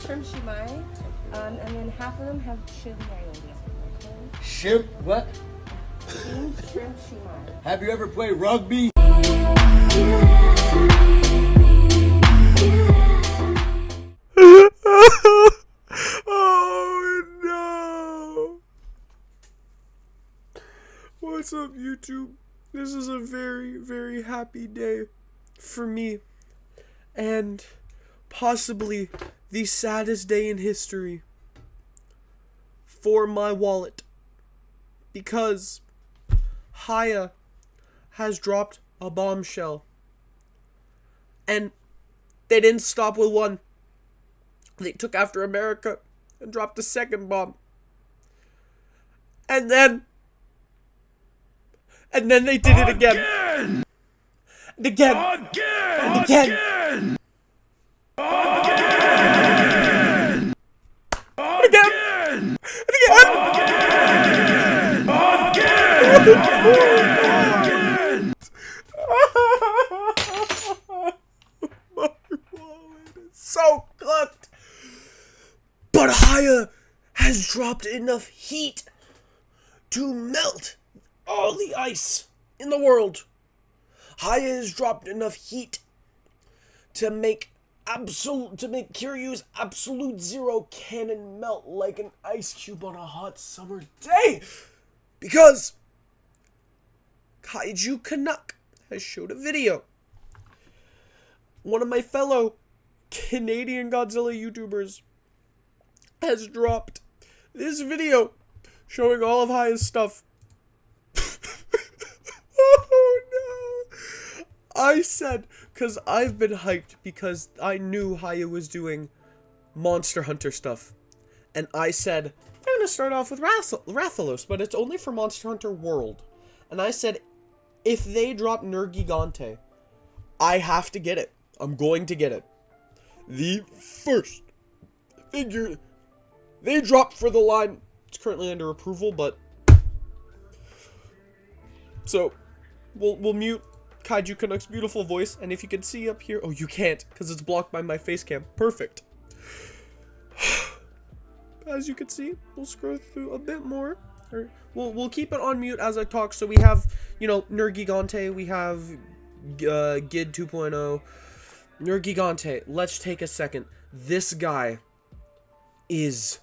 shrimp shumai, and then half of them have chili aioli. Okay? Shrimp, what? Steamed shrimp shumai. Have you ever played rugby? Oh no! What's up, YouTube? This is a very, very happy day for me, and possibly the saddest day in history for my wallet, because Hiya has dropped a bombshell, and they didn't stop with one. They took after America and dropped a second bomb. And then they did it again. And again. And again. And again. My wallet is so cooked. But Hiya has dropped enough heat to melt all the ice in the world. Hiya has dropped enough heat to make Kiryu's Absolute Zero cannon melt like an ice cube on a hot summer day. Because Kaiju Canuck has showed a video. One of my fellow Canadian Godzilla YouTubers has dropped this video showing all of Hiya's stuff. Oh no! I said, because I've been hyped because I knew Hiya was doing Monster Hunter stuff. And I said, they're going to start off with Rathalos, but it's only for Monster Hunter World. And I said, if they drop Nergigante, I have to get it. I'm going to get it. The first figure they dropped for the line. It's currently under approval, but so we'll mute Kaiju Canuck's beautiful voice, and if you can see up here, oh, you can't because it's blocked by my face cam. Perfect. As you can see, we'll scroll through a bit more. Or we'll keep it on mute as I talk. So we have, you know, Nergigante, we have Gid 2.0, Nergigante. Let's take a second. This guy is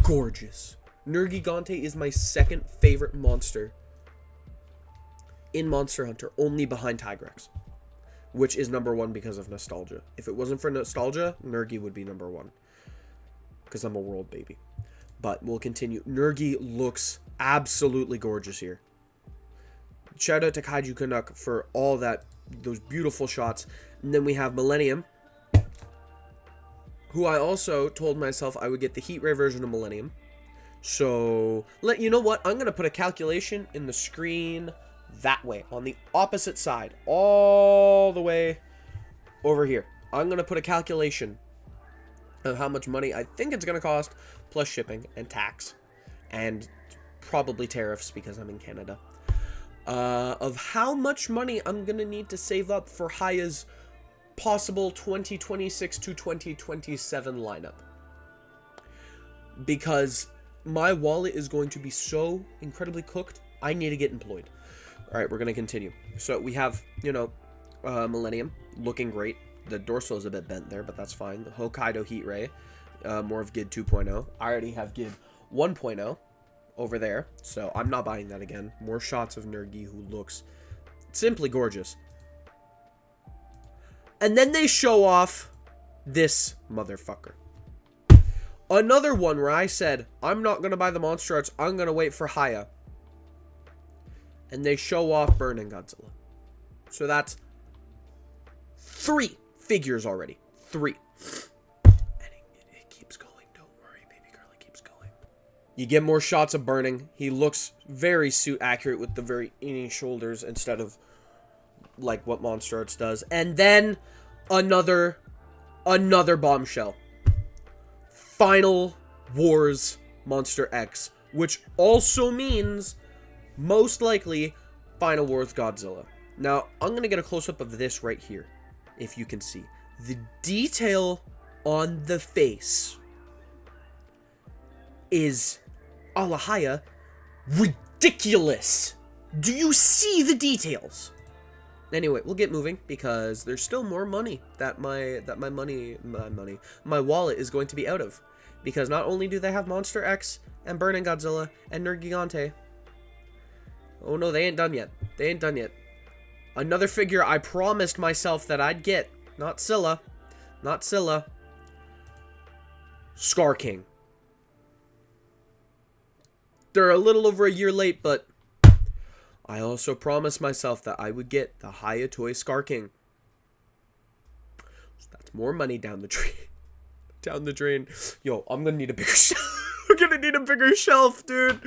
gorgeous. Nergigante is my second favorite monster in Monster Hunter, only behind Tigrex, which is number one because of nostalgia. If it wasn't for nostalgia, Nergi would be number one, because I'm a world baby. But we'll continue. Nergi looks absolutely gorgeous here. Shout out to Kaiju Canuck for all those beautiful shots. And then we have Millennium, who I also told myself I would get the Heat Ray version of Millennium. So, you know what? I'm going to put a calculation in the screen that way, on the opposite side, all the way over here. I'm going to put a calculation of how much money I think it's going to cost, plus shipping and tax, and probably tariffs because I'm in Canada, of how much money I'm going to need to save up for Hiya's possible 2026 to 2027 lineup. Because my wallet is going to be so incredibly cooked, I need to get employed. Alright, we're going to continue. So we have, you know, Millennium looking great. The dorsal is a bit bent there, but that's fine. The Hokkaido Heat Ray, more of Gid 2.0. I already have Gid 1.0 over there, so I'm not buying that again. More shots of Nergi, who looks simply gorgeous. And then they show off this motherfucker. Another one where I said, I'm not going to buy the Monster Arts, I'm going to wait for Hiya. And they show off Burning Godzilla. So that's 3 figures already. 3. And it keeps going. Don't worry, baby girl. It keeps going. You get more shots of Burning. He looks very suit accurate with the very innie shoulders instead of like what Monster Arts does. And then another bombshell. Final Wars Monster X, which also means most likely Final Wars Godzilla. Now, I'm going to get a close-up of this right here, if you can see. The detail on the face is, a la Hiya, ridiculous. Do you see the details? Anyway, we'll get moving because there's still more money that my wallet is going to be out of. Because not only do they have Monster X and Burning Godzilla and Nergigante. Oh no, they ain't done yet. They ain't done yet. Another figure I promised myself that I'd get. Not Scylla. Not Scylla. Scar King. They're a little over a year late, but I also promised myself that I would get the Hiya Toy Scar King. So that's more money down the drain. Down the drain. Yo, I'm gonna need a bigger shelf. We're gonna need a bigger shelf, dude.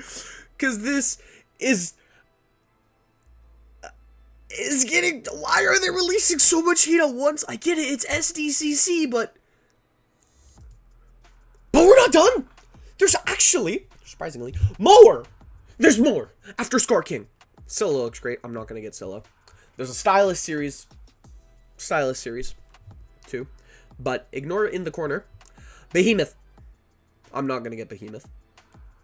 Because this is getting... Why are they releasing so much heat at once? I get it, it's SDCC, but we're not done. There's actually, surprisingly, more. There's more after Scar King. Scylla looks great. I'm not gonna get Scylla. There's a Stylist series 2, but ignore it in the corner. Behemoth. I'm not gonna get Behemoth,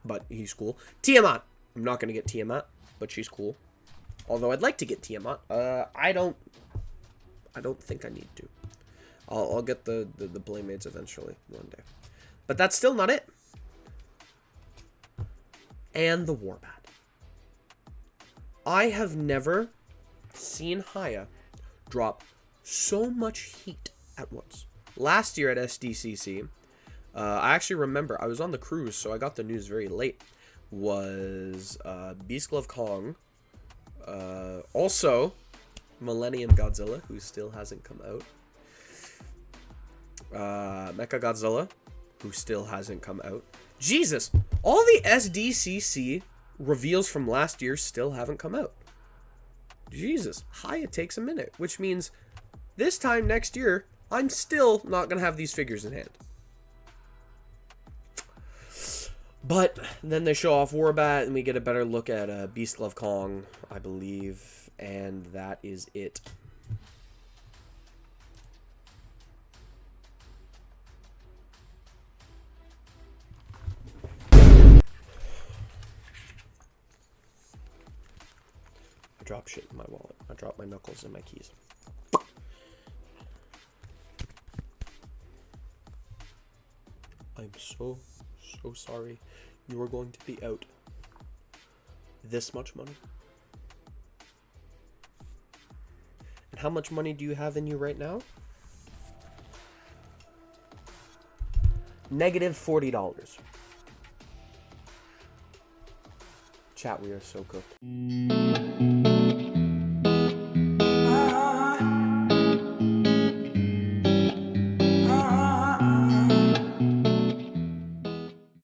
but he's cool. Tiamat. I'm not gonna get Tiamat, but she's cool. Although I'd like to get Tiamat. I don't think I need to. I'll get the Blaymaids eventually one day, but that's still not it. And the Warbat. I have never seen Hiya drop so much heat at once. Last year at SDCC, I actually remember, I was on the cruise, so I got the news very late, was Beast Glove Kong, also Millennium Godzilla, who still hasn't come out, Mecha Godzilla, who still hasn't come out. Jesus, all the SDCC reveals from last year still haven't come out. Jesus, Hiya takes a minute, which means this time next year, I'm still not going to have these figures in hand. But then they show off Warbat, and we get a better look at Beast Glove Kong, I believe, and that is it. I dropped shit in my wallet. I dropped my knuckles and my keys. I'm so sorry. You are going to be out this much money. And how much money do you have in you right now? Negative $40. Chat, we are so cooked.